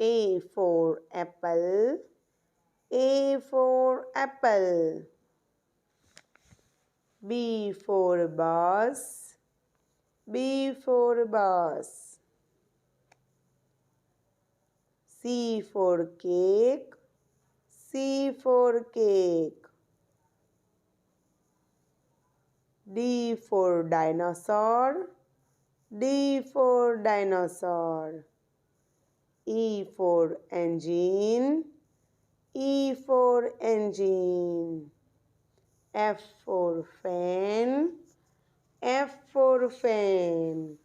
A for apple. A for apple. B for bus. B for bus. C for cake. C for cake. D for dinosaur. D for dinosaur. E for engine. E for engine. F for fan. F for fan.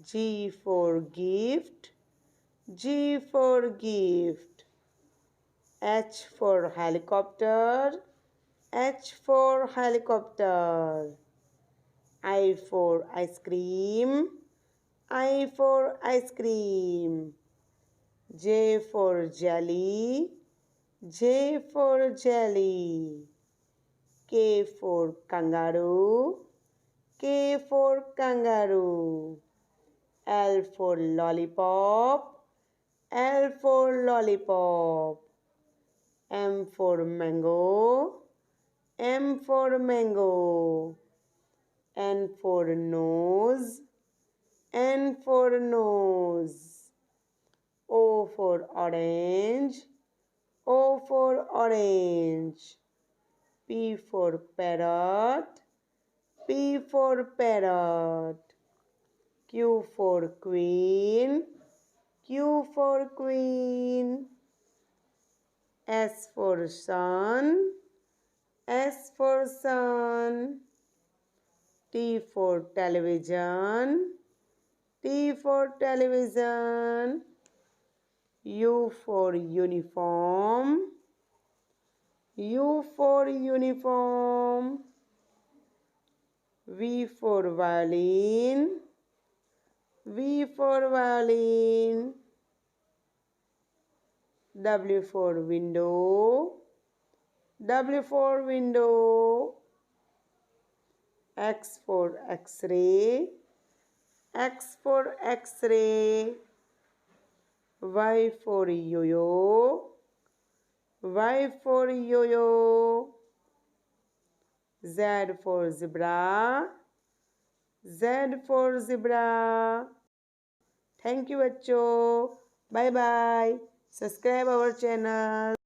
G for gift. G for gift. H for helicopter. H for helicopter. I for ice cream. I for ice cream. J for jelly. J for jelly. K for kangaroo. K for kangaroo. L for lollipop. L for lollipop. M for mango. M for mango. N for nose. N for nose. O for orange. O for orange. P for parrot. P for parrot. Q for queen. Q for queen. S for sun. S for sun. T for television. T for television. U for uniform. U for uniform. V for violin. V for violin. W for window. W for window. X for X-ray. X for X-ray. Y for yo-yo. Y for yo-yo. Z for zebra. Z for zebra. Thank you बच्चों. Bye bye. Subscribe our channel.